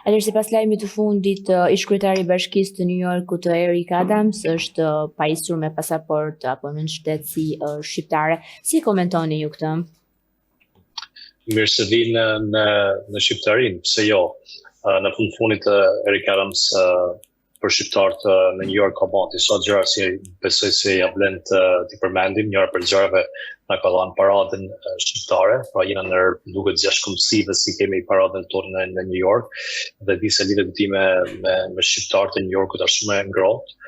Atëherë sipas lajmit të fundit, ish-kryetari i Bashkisë të New Yorkut Eric Adams është pajisur me pasaportë apo në shtetësi shqiptare. Si e komentoni ju këtë? Mirë se vinë në shqiptarin, pse jo? Në fundit Eric Adams për shqiptarët në New York ka bërë disa gjëra si besoj se ja vlen të përmendim, njëra për gjërave na ka dhënë paradën shqiptare, pra jena në duket gjashtë si kemi paradën tonë në New York dhe di se lidhet me shqiptarët e New Yorkut është shumë e ngrohtë,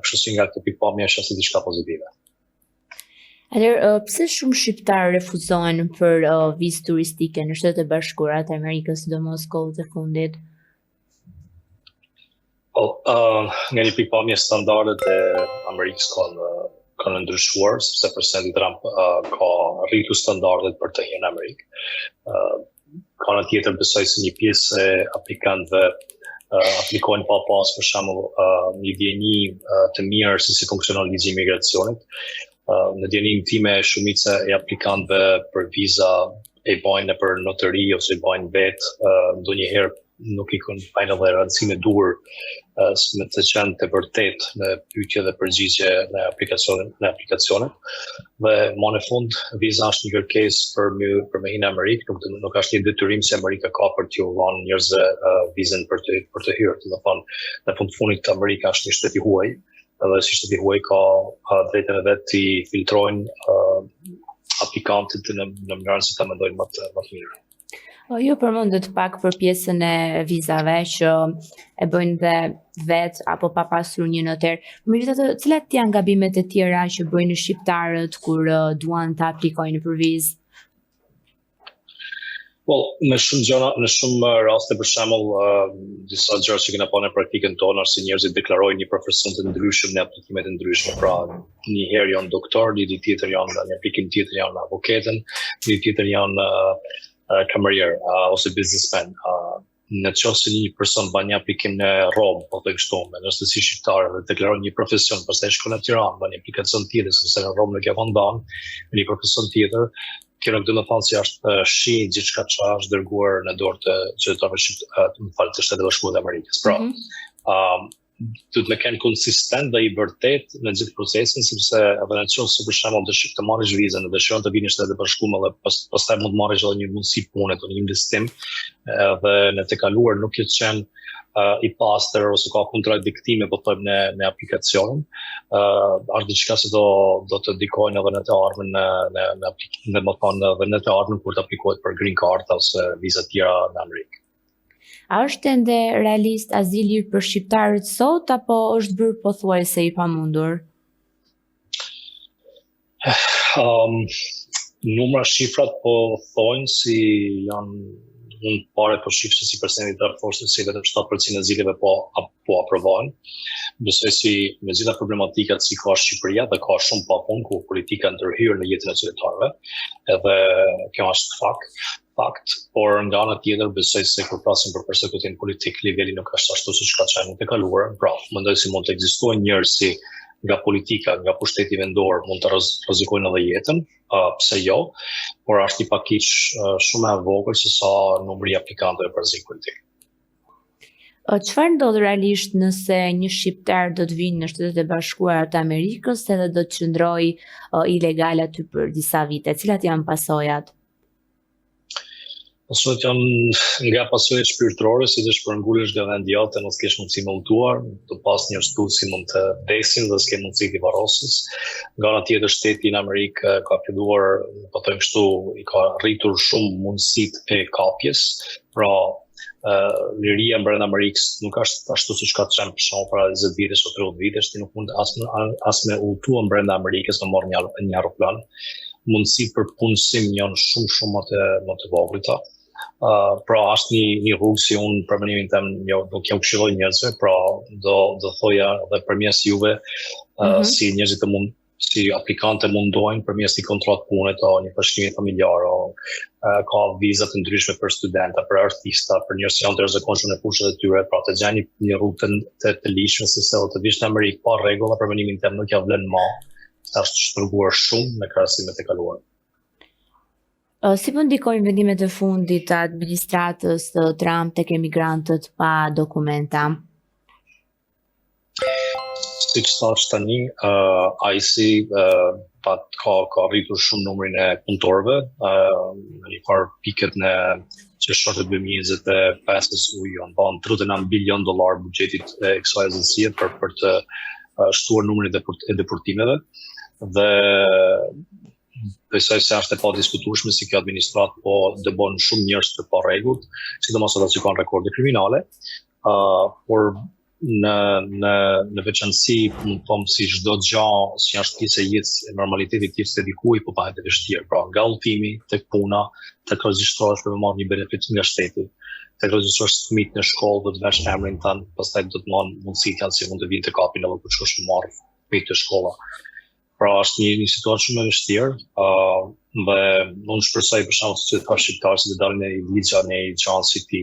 kështu si nga këtë pikpamje është si diçka pozitive. Atëherë, pse shumë shqiptarë refuzojnë për vizë turistike në Shtetet e Bashkuara të Amerikës, sidomos kohët e fundit? Nga një pikpamje standardet e Amerikës kanë ndryshuar, sepse presidenti Trump ka rritur standardet për të hyrë në Amerikë. Ka në tjetër besoj se një pjesë e aplikantëve aplikojnë pa pas për shembull një dieni të mirë se si funksionon ligji i imigracionit. Në dienimin time shumica e aplikantëve për viza e bajnë për notari ose e bajnë vetë, ndonjëherë nuk i kanë fajnë dhe rëndësinë e duhur me të qenë të vërtet në pyetje dhe përgjigje në aplikacionet. Dhe më në fund, viza është një kërkesë për me hinë Amerikë, nuk është një detyrim se Amerika ka për t'ju dhënë njerëzve vizën për të hyrë. Do të thonë, në fundit Amerika është një shtet i huaj, edhe si shteti huaj ka drejtën e vet të filtrojnë aplikantët në mënyrën se ta mendojnë më të mirë. Ju përmendët pak për pjesën e vizave që e bëjnë dhe vetë apo pa pasur një noter. Megjithatë, cilat janë gabimet e tjera që bëjnë shqiptarët kur duan të aplikojnë për vizë? Në shumë raste për shembull, disa gjëra që kena pa në praktikën tonë është se njerëzit deklarojnë një profesion të ndryshëm në aplikimet e ndryshme. Pra, një herë janë doktor, një ditë tjetër janë në aplikim tjetër janë avokatën, një ditë tjetër janë kamerier ose businessman. Në qoftë se një person bën një aplikim në Rom, po të kështu, nëse si shqiptar dhe deklaron një profesion, pastaj shkon në Tiranë, bën një aplikacion tjetër, sepse në Rom nuk e vendan, një profesion tjetër, kjo nuk do të thonë se është shi gjithçka që është dërguar në dorë të qytetarëve të Shtetit Bashkuar të Amerikës. Pra, duhet me kenë konsistent dhe i vërtet në gjithë procesin, sepse edhe në qoftë se për shembull të marrësh vizën dhe dëshiron të vini në Shtetet e Bashkuara dhe pastaj mund të marrësh edhe një mundësi pune ose një investim, dhe në të kaluar nuk ke qenë i pastër ose ka kontradiktime po thojmë në aplikacionin, është diçka që do të ndikojnë edhe në të ardhmen në të ardhmen kur të aplikohet për green card ose viza tjera në Amerikë. A është ende realist azili për shqiptarët sot apo është bërë pothuajse i pamundur? Numra shifrat po thojnë si janë mund pare po shifë si percentit të forcës se vetëm 7% e zileve po aprovojnë. Besoj si me gjitha problematikat si ka Shqipëria dhe ka shumë papunë ku politika ndërhyrë në jetën e qytetarëve, edhe kjo është fakt, por nga ana tjetër besoj se kur flasim për përsekutim politik, niveli nuk është ashtu siç ka qenë të kaluar. Pra, mendoj se mund të ekzistojnë njerëz si nga politika, nga pushteti vendor mund të rrezikojnë edhe jetën, pse jo, por është një pakish shumë e vogël se sa numri i aplikantëve për rrezik politik. Çfarë ndodh realisht nëse një shqiptar do të vinë në Shtetet e Bashkuara të Amerikës edhe do të qëndrojë ilegal aty për disa vite? Cilat janë pasojat? Pasojat janë nga pasojat shpirtërore, si të shpërngulësh nga vendi jote, mos kesh mundësi me udhëtuar, të pas një si mund të vdesin dhe s'ke mundësi të varrosis. Nga ana tjetër shteti në Amerikë ka filluar, po them kështu, i ka rritur shumë mundësitë e kapjes, pra liria brenda Amerikës nuk është ashtu siç ka qenë për shembull para 20 vitesh ose 30 vitesh, ti nuk mund as me udhëtuar brenda Amerikës të marrë një aeroplan. Mundësi për punësim janë shumë më të vogla. Pra është një rrugë si unë për mendimin tim nuk jam këshilloj njerëzve, pra do thoja edhe përmes juve si njerëzit si aplikante mundojnë përmes një kontratë pune të një bashkimi familjar, ka viza të ndryshme për studenta, për artista, për njerëz që janë të rrezikshëm në pushat e tyre, pra të gjeni një rrugë të lishme se të vish në Amerikë pa rregulla, për mendimin tim nuk ja vlen më. Është shtrënguar shumë në krahasim me të kaluar. Si po ndikojnë vendimet e fundit të administratës të Trump tek emigrantët pa dokumenta? Siç thash tani, ICE ka rritur shumë numrin e punëtorëve, në një farë piket në qershor të 2025-s u janë bën $39 bilion buxhetit e kësaj agencie për të shtuar numrin e deportimeve dhe besoj se është e padiskutueshme se kjo administratë po dëbon shumë njerëz të pa rregullt, sidomos ata që kanë rekorde kriminale, por në veçanësi, mund të them si çdo gjë që është pjesë e jetës e normalitetit të jetës dikujt po bëhet e vështirë. Pra, nga udhëtimi tek puna, tek regjistrohesh për të marrë një benefit nga shteti, tek regjistrohesh fëmijët në shkollë, do të vesh emrin tan, pastaj do të marrë mundësitë janë si mund të vinë të kapin edhe kur shkosh të marrë fëmijët të shkolla. Pra është një situatë shumë e vështirë, dhe unë shpresoj për shkak se ka shqiptarë që dalin në ligja në gjanë si ti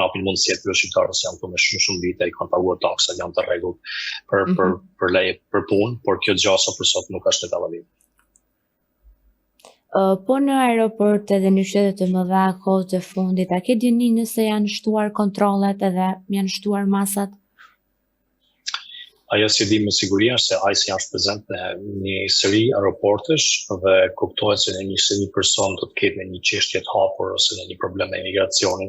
napin mundësi të shqiptarës janë këtu me shumë vite i kanë paguar taksa, janë të rregullt për leje për punë, por kjo gjë sa për sot nuk është në Tel Aviv. Po në aeroport edhe në qytete të mëdha kohët e fundit, a ke dini nëse janë shtuar kontrollet edhe janë shtuar masat? Ajo si di me siguri është se ICE është prezent në një seri aeroportesh dhe kuptohet se një person do të ketë në një çështje të hapur ose në një problem me imigracionin,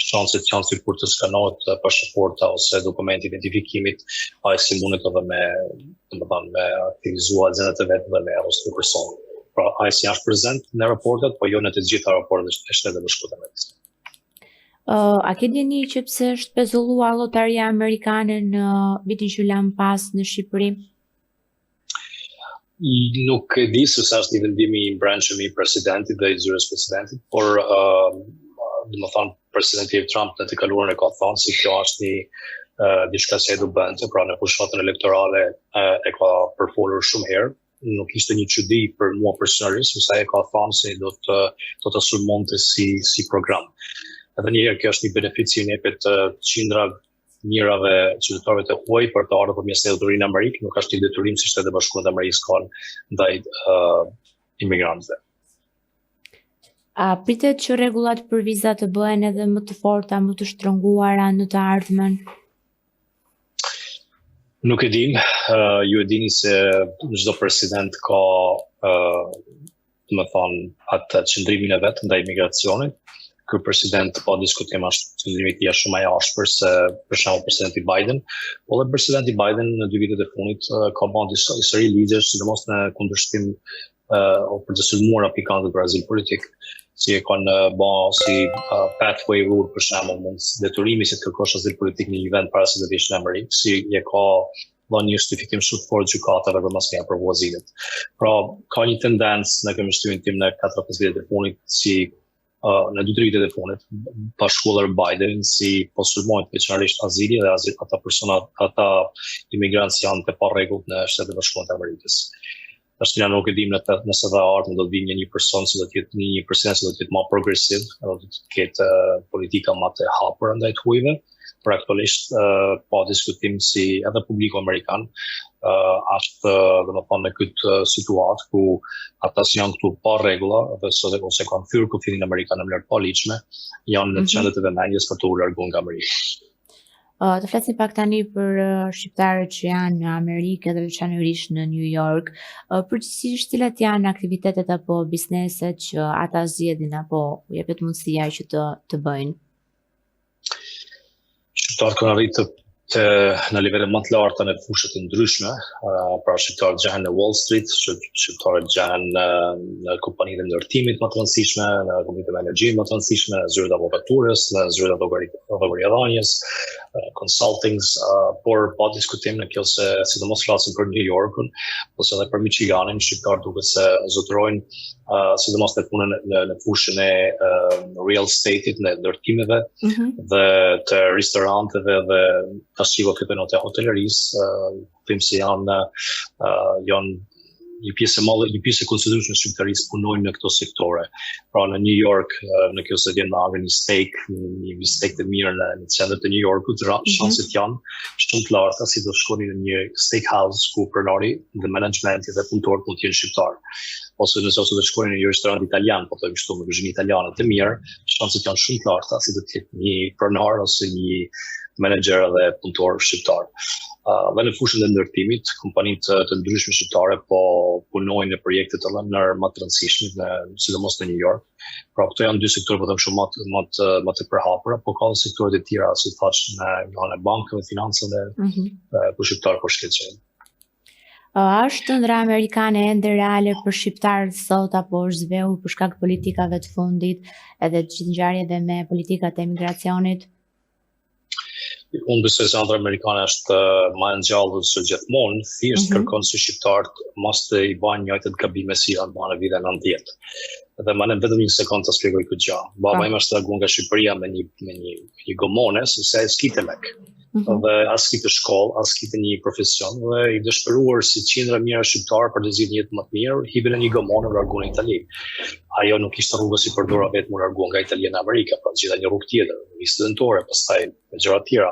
shanset janë si kur të skanohet pasaporta ose dokumenti identifikimit, ICE mundet edhe me aktivizuar agjendat e vet dhe me arrestu person. Pra ICE është prezent në aeroportet, po jo në të gjitha aeroportet e Shtetit Bashkuar të Amerikës. A ke dini që pse është pezulluar llotaria amerikane në vitin që lan pas në Shqipëri? Nuk e di se sa është një vendim i brendshëm i presidentit dhe i zyrës presidentit, por domethënë presidenti Trump në të kaluarën e ka thënë se kjo është një diçka që do bënte, pra në fushatën elektorale e ka përfolur shumë herë. Nuk ishte një çudi për mua personalisht, sepse ai ka thënë se do të sulmonte si program. Edhe njëherë kjo është një benefit që i jepet qindra mijërave qytetarëve të huaj për të ardhur përmes udhërimit në Amerikë, nuk është një detyrim si Shtetet e Bashkuara të Amerikës kanë ndaj imigrantëve. A pritet që rregullat për viza të bëhen edhe më të forta, më të shtrënguara në të ardhmen? Nuk e dim, ju e dini se çdo president ka atë qëndrimin e vet ndaj imigracionit. Ky president pa diskutim është qëndrimi i tij shumë i ashpër se për shembull presidenti Biden, po edhe presidenti Biden në 2 vitet e fundit ka bërë disa seri ligjesh, sidomos në kundërshtim për të sulmuar aplikantët për azil politik, si e kanë bërë si pathway rule për shembull, mund detyrimi si të kërkosh azil politik në një vend para se të vish në Amerikë, si e ka dhënë një justifikim shumë të fortë gjykatave për mos me aprovuar azilit. Pra ka një tendencë në kundërshtimin tim në 4-5 vitet e fundit si në 2-3 vitet e fundit, bashkuar Biden si po sulmojnë veçanërisht azili dhe ata imigrantë janë të parregullt në Shtetet e Bashkuara të Amerikës. Tash nuk e dim nëse dha ardhmë do të vinë një person që do të jetë një president që do të jetë më progresiv, do të ketë politika më të hapur ndaj të huajve. Por aktualisht pa diskutim si edhe publiku amerikan është domethënë në këtë situatë ku ata që janë këtu pa rregulla ose kanë thyrë kufinin amerikan në mënyrë pa ligjshme, janë në qendër të vëmendjes për të u larguar nga Amerika. Të flasim pak tani për shqiptarët që janë në Amerikë dhe veçanërisht në New York. Përgjithsisht cilat janë aktivitetet apo bizneset që ata zgjedhin apo u jepet mundësia që të bëjnë? Shqiptarët kanë arritur në nivele më të larta në fushë të ndryshme, pra shqiptarët gjehen në Wall Street, shqiptarët gjehen në kompanitë e ndërtimit më të rëndësishme, në kompanitë e energjisë më të rëndësishme, në zyrët e avokaturës, në zyrët e advokatëriadhënies, consultings, por pa diskutim në kjo se sidomos flasim për New Yorkun, ose edhe për Michiganin, shqiptarët duket se zotërojnë sidomos në punën në fushën e real estate-it, në ndërtimeve dhe të restoranteve dhe tashiva këtë në të hotelerisë, them se janë një pjesë e konsiderueshme e shqiptarisë punojnë në këto sektore. Pra në New York, në kjo se vjen me angër një steak të mirë në qendër të New Yorkut, shanset janë shumë të larta si do shkoni në një steakhouse ku pronari dhe menaxhmenti dhe punëtorët mund të jenë shqiptar. ose nëse ose të shkojnë në një restorant italian, po thojmë kështu me kuzhinë italiane të mirë, shanset janë shumë të larta si të ketë një pronar ose një menaxher dhe punëtor shqiptar. Dhe në fushën e ndërtimit, kompanitë të ndryshme shqiptare po punojnë në projekte të lëndër më të rëndësishme, sidomos në New York. Pra këto janë dy sektorë po them shumë më të përhapura, po ka dhe sektorët e tjera, si thash në bankëve, financave, ku shqiptarë po shkëlqejnë. A është ëndra amerikane ende reale për shqiptarët sot apo është zhvehur për shkak politikave të fundit edhe të gjithë ngjarjeve me politikat e migracionit? Unë besoj se ëndra amerikane është më e ngjallë se gjithmonë, thjesht kërkon si shqiptarët mos të i bajnë njëjtat gabime si janë bërë në vitin 90. Dhe më në vetëm një sekond të shpjegoj këtë gjë. Baba im është larguar nga Shqipëria me një gomone, sepse ai s'kite lek. Dhe as kite shkollë, as kite një profesion, dhe i dëshpëruar si qindra mijëra shqiptarë për të zgjidhur një jetë më të mirë, hipën në një gomone dhe larguan në Itali. Ajo nuk ishte rruga si përdora vetëm u larguan nga Italia në Amerikë, pra gjitha një rrugë tjetër, një studentore, pastaj me gjëra të tjera.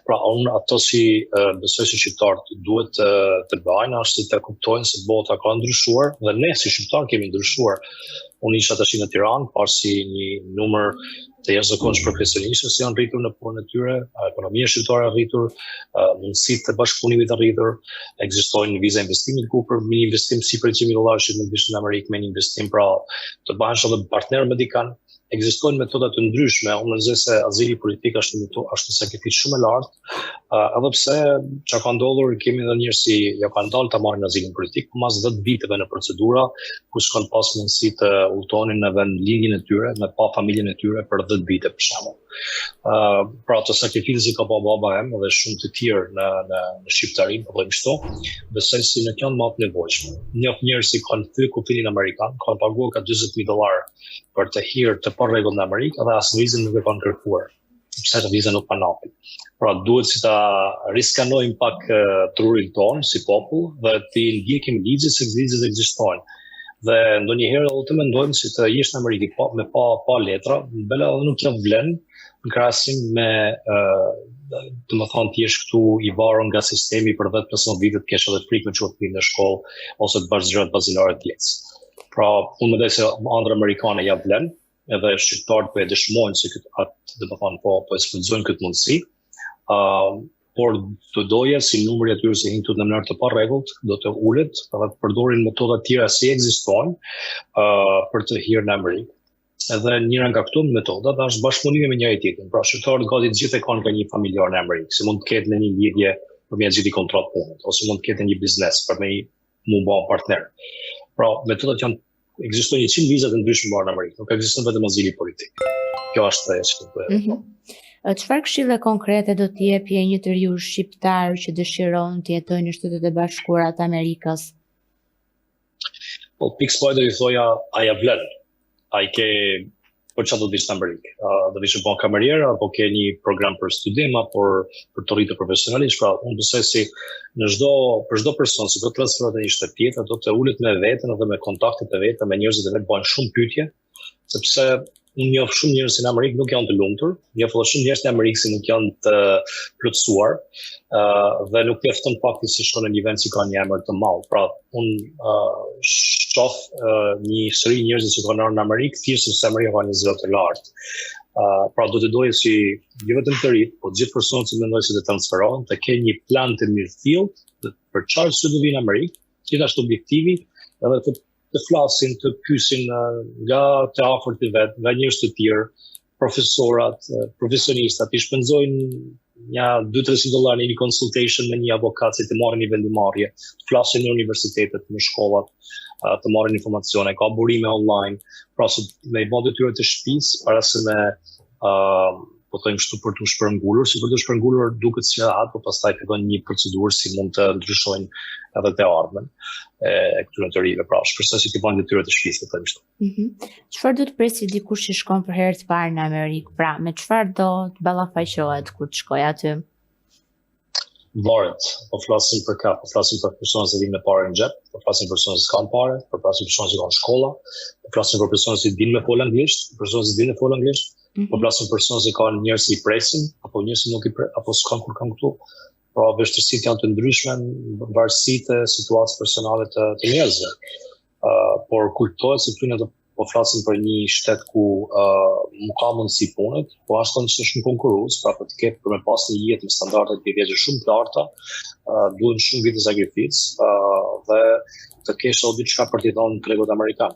Pra unë ato si besoj se shqiptarët duhet të bëjnë është të kuptojnë se bota ka ndryshuar dhe ne si shqiptarë kemi ndryshuar. Unë isha tash në Tiranë, pasi një numër të jashtëzakonshëm profesionistëve që janë rritur në punën e tyre, ekonomia shqiptare rritur, mundësitë të bashkëpunimit rritur, ekzistojnë viza investimit ku për një investim si për $100,000 që mund të vishë në Amerikë me një investim pra të bëhen edhe partner medikan. Ekzistojnë metoda të ndryshme, unë mendoj se azili politik është një sakrificë shumë e lartë, edhe pse çka ka ndodhur kemi edhe njerëz që ja kanë dalë ta marrin azilin politik, por mas 10 viteve në procedura ku s'kan pas mundësi të udhtonin në vend lidhjen e tyre, me pa familjen e tyre për 10 vite për shembull. Pra ato sakrificë që ka baba em dhe shumë të tjerë në shqiptari, po them kështu, besoj se nuk janë më të nevojshme. Një njerëz që kanë thyer kufinin amerikan, kanë paguar ka $20,000 për të hyrë të pa rregull në Amerikë dhe as vizën nuk e kanë kërkuar, sepse viza nuk panapin. Pra duhet si ta riskanojmë pak trurin tonë si popull dhe të ndjekim ligjet se ligjet ekzistojnë. Dhe ndonjëherë edhe të mendojmë si të jesh në Amerikë me pa letra, bela nuk ka vlen në krahasim me të më thonë të jesh këtu i varur nga sistemi për 10-15 vite të kesh edhe frikë me çuat në shkollë ose të bash gjërat bazilare të lehtë. Pra, unë mendoj se ëndra amerikane ja vlen, edhe shqiptarët po e dëshmojnë se po e shfrytëzojnë këtë mundësi. Por të doja si numri atyre që hinjtut në mënyrë të parregullt do të ulet, edhe të përdorin metoda të tjera si ekzistojnë për të hyrë në Amerikë. Edhe njëra nga këto metoda është bashkëpunimi me njëri tjetrin. Pra shqiptarët gati të gjithë kanë një familjar në Amerikë, si mund të ketë në një lidhje përmjet gjithë kontratë pune, ose mund të ketë një biznes për me mu bë partner. Pra metodat ekzistojnë 100 viza të ndryshme në Amerikë, nuk ekziston vetëm azili politik. Kjo është ajo që po. Çfarë këshille konkrete do t'i jepje një tërju shqiptar që dëshiron të jetojë në Shtetet e Bashkuara të Amerikës? Po pikë spoiler i thoja aja vlen. Ai ke për çfarë do të vish në Amerikë? Do vish të bën kamerier apo ke një program për studim apo për të rritur profesionalisht? Pra unë besoj se për çdo person që do të transferohet në një shtetë tjetër, do të ulet me veten edhe me kontaktet e veta me njerëzit e vet, bëjnë shumë pyetje, sepse unë njoh shumë njerëz në Amerikë nuk janë të lumtur, njoh edhe shumë njerëz në Amerikë që nuk janë të plotësuar, dhe nuk mjafton fakti se shkon në një vend që ka një emër të madh. Pra unë shoh një seri njerëz që kanë ardhur në Amerikë thjesht sepse Amerika ka një zgjidhje të lartë. Pra do të doja si jo vetëm të rit, por gjithë personat që mendojnë se të transferohen, të kenë një plan të mirëfillt për çfarë do të vinë në Amerikë, gjithashtu objektivi edhe të flasin, të pyesin nga të afërt të vet, nga njerëz të tjerë, profesorat, profesionistat, i shpenzojnë një $200-300 në një consultation me një avokat që të marrin një vendimarrje, të flasin në universitetet, në shkollat, të marrin informacione, ka burime online, pra se me i bën detyrën të shtëpisë para se me po thojmë kështu për të shpërngulur, si për të shpërngulur duket si atë, por pastaj fillon një procedurë si mund të ndryshojnë edhe të ardhmen e këtyre të rive, pra shpresoj se të bëjnë detyrën të shtëpisë, të thënë kështu. Çfarë do të presi dikush që shkon për herë të parë në Amerikë? Pra, me çfarë do të ballafaqohet kur të shkojë aty? Varet, po flasim për ka, po flasim për personat që vinë me parë në xhep, po flasim për personat që kanë parë, po flasim për personat që kanë shkolla, po flasim për personat që dinë me fol anglisht, personat që dinë me fol anglisht, po flasim për personat që kanë njerëz që i presin, apo njerëz që nuk i presin, apo s'kan kur kanë këtu. Pra vështirësitë janë të ndryshme në varësi të situatës personale të njerëzve. por kultohet se këtu ne po flasim për një shtet ku nuk ka mundësi punët, po ashtu që është shumë konkurrues, pra për të ketë për me pas një jetë me standarde të vjetë shumë të larta, duhen shumë vite sakrificë dhe të kesh edhe diçka për t'i dhënë tregut amerikan.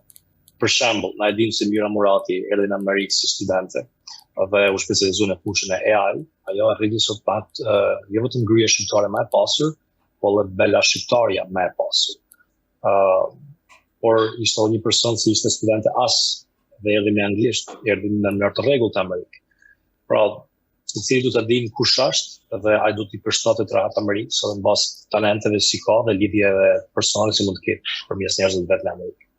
Për shembull, na e dimë se Mira Murati erdhi në Amerikë si studente dhe u specializua në fushën e AI. Ajo arriti sot pat jo vetëm gryja shqiptare më e pasur, por edhe bela shqiptarja më e pasur. Por ishte një person si ishte studente dhe erdhi me anglisht, erdhi në mënyrë të rregullt në Amerikë. Pra, secili du të dinë kush është dhe ai du t'i përshtatet rahat Amerikës, edhe mbas talenteve si ka dhe lidhjeve personale si mund të ketë përmes njerëzve vetë në Amerikë.